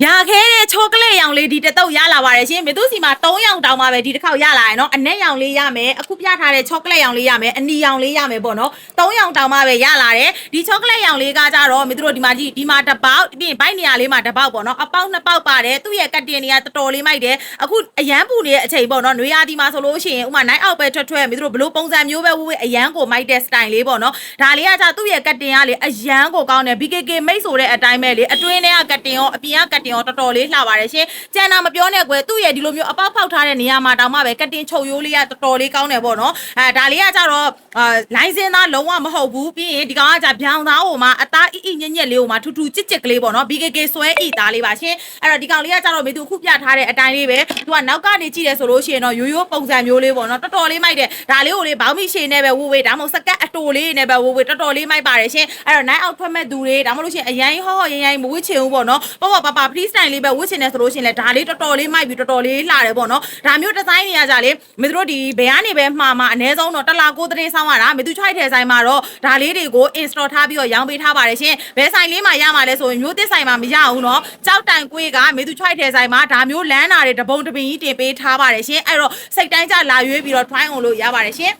ရခဲ့တဲ့ချောကလက်ရောင်လေးဒီတစ်တုပ်ရလာပါတယ်ရှင်မင်းတို့စီမှာ3ရောင်တောင်မှပဲဒီတစ်ခေါက်ရလာရယ်နော်အနက်ရောင်လေးရမယ်အခုပြထားတဲ့ချောကလက်ရောင်လေးရမယ်အနီရောင်လေးရမယ်ပေါ့နော်3ရောင်တောင်မှပဲရလာတယ်ဒီချောကလက်ရောင်လေးကကြတော့မင်းတို့ဒီမှာကြည့်ဒီမှာတစ်ပေါက်ပြီးရင်ဘိုက်နေရာလေးမှာတစ်ပေါက်ပေါ့နော်အပေါက်2ပေါက်ပါတယ်သူ့ရဲ့ကတ်တင်တွေကတော်တော်လေးမိုက်တယ်အခုအရန်ပူနေတဲ့အချိန်ပေါ့နော်နွေရာသီမှာဆိုလို့ရှိရင်ဥမာနိုင်အောက်ပဲထွက်မင်းတို့ဘလို့ပုံစံမျိုးပဲဝေးအရန်ကိုမိုက်တဲ့ style လေးပေါ့နော်ဒါလေးကကြသူ့ရဲ့ကတ်တင်ကလေအရန်ကိုကောင်းတယ် BKK မိတ်ဆိုတဲ့အတိုင်းပဲလေအတွင်းထဲကကတ်တင်ရောအပြင်ကကတ်တင်ရောတော်တော်လေးလှပါတယ်ရှင်ကျန်တာမပြောနဲ့ကွယ်သူ့ရဲ့ဒီလိုမျိုးအပေါက်ဖောက်ထားတဲ့နေရာမှာတောင်မှပဲကတ်တင်ချုပ်ရိုးလေးကတော်တော်လေးကောင်းတယ်ပေါ့နော်ဒါလေးကကြတော့လိုင်းစင်းသားလုံးဝမဟုတ်ဘူးပြီးရင်ဒီကောင်ကကြဗျောင်သားဟိုမှာအသားအီညက်ညက်လေးဟိုမှာထူထူကြစ်ကြစ်ကလေးပေါ့နော် BKK ဆွဲဤသားလေးပါရှင်အဲ့တော့ဒီကောင်လေးကကြတော့မေသူခုပြထားတဲ့အတိုင်းလေးပဲသူကနောက်ကနေကြည့်တယ်ဆိုလို့ရှိရင်တော့ရိုးပုံစံမျိုးလေးပေါ့နော်တော်တော်လေးမိုက်တယ်ဒါလေးကိုလေဘောင်းမိရှည်နဲ့ပဲဝေးဒါမှမဟုတ်စကတ်အတိုလေးနဲ့ပဲဝေးတော်တော်လေးမိုက်ပါတယ်ရှင်အဲ့တော့နိုင်အောက်ထွက်မဲ့သူတွေဒါမှမဟုတ်လို့ရှိရင်အရင်ဟောရင်မဝစ်ချင်ဘူးပေါ့နော်ပေါ့ပါ free style လေးပဲဝစ်ချင်တယ်ဆိုလို့ရှိရင်လည်းဒါလေးတော်တော်လေးမိုက်ပြီးတော်တော်လေးလှတယ်ပေါ့နော်ဒါမျိုးဒီဇိုင်းတွေကကြလေမေတို့ဒီဘယ်ကနေပဲမှာအနည်းဆုံးတော့တစ်လာကိုသတင်းဆောင်ရတာမေသူချိုက်ထဲဆိုင်မှာတော့ဒါလေးတွေကို install ထားပြီးတော့ရောင်းပေးထားပါတယ်ရှင်ဘယ်ဆိုင်လေးမှာရမှာလဲဆိုရင်မျိုးသစ်ဆိုင်မှာမရဘူးနော်ကြောက်တိုင်ကွေးကမေသူချိုက်ထဲဆိုင်မှာဒါမျိုးလမ်းတာတွေတပုံတပင်ကြီးတင်ပေးထားပါတယ်ရှင်အဲ့တော့စိတ်တိုင်းကြလာရွေးပြီးတော့ try on လို့ရပါတယ်ရှင်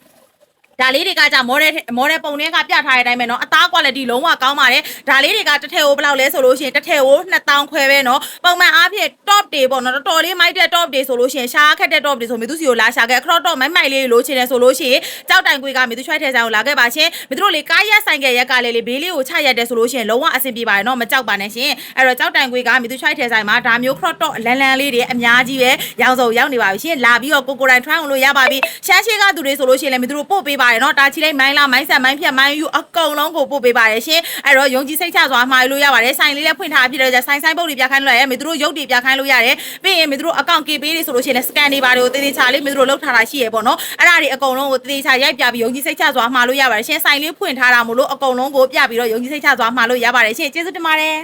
ဒါလေးတွေကကြမော်ဒယ်ပုံတွေကပြထားတဲ့အတိုင်းပဲเนาะအသား quality လုံးဝကောင်းပါတယ်ဒါလေးတွေကတစ်ထည့်ကိုဘယ်လောက်လဲဆိုလို့ရှိရင်တစ်ထည့်ကို2000ခွဲပဲเนาะပုံမှန်အားဖြင့် top တွေပေါ့เนาะတော်တော်လေးမိုက်တဲ့ top တွေဆိုလို့ရှိရင်ရှားခက်တဲ့ top တွေဆိုမေသူစီကိုလာရှာခဲ့ crop top မိုက်လေးလိုချင်တယ်ဆိုလို့ရှိရင်ကြောက်တိုင်ကွေးကမေသူချွိုက်ထဲဆိုင်ကိုလာခဲ့ပါရှင်မေသူတို့လေကားရက်ဆိုင်ကရက်ကလေးဘေးလေးကိုချရက်တယ်ဆိုလို့ရှိရင်လုံးဝအဆင်ပြေပါတယ်เนาะမကြောက်ပါနဲ့ရှင်အဲ့တော့ကြောက်တိုင်ကွေးကမေသူချွိုက်ထဲဆိုင်မှာဒါမျိုး crop top လန်လေးတွေအများကြီးပဲရောင်စုံရောက်နေပါပြီရှင်လာပြီးတော့ကိုတိုင် try အောင်လို့ရပါပြီရှမ်းရှိကသူတွေဆိုလို့ရှိရင်လည်းမေသူတို့ပို့ပေးပါတယ်เนาะတာချီလိုက်မိုင်းလာမိုင်းဆက်မိုင်းဖြတ်မိုင်းယူအကုန်လုံးကိုပို့ပေးပါတယ်ရှင်အဲ့တော့ယုံကြည်စိတ်ချစွာမှားလို့ရပါတယ်ဆိုင်လေးလည်းဖွင့်ထားဖြစ်တယ်ကြဆိုင်ပုတ်တွေပြခိုင်းလို့ရတယ်မေသူတို့ရုပ်တွေပြခိုင်းလို့ရတယ်ပြီးရင်မေသူတို့အကောင့် KB တွေဆိုလို့ရှိရင်လည်း scan တွေပါတယ်ကိုတေးသေးချာလေးမေသူတို့လောက်ထားတာရှိရပေါ့နော်အဲ့ဒါတွေအကုန်လုံးကိုတေးသေးချာရိုက်ပြပြီးယုံကြည်စိတ်ချစွာမှားလို့ရပါတယ်ရှင်ဆိုင်လေးဖွင့်ထားတာမို့လို့အကုန်လုံးကိုပြပြီးတော့ယုံကြည်စိတ်ချစွာမှားလို့ရပါတယ်ရှင်ကျေးဇူးတင်ပါတယ်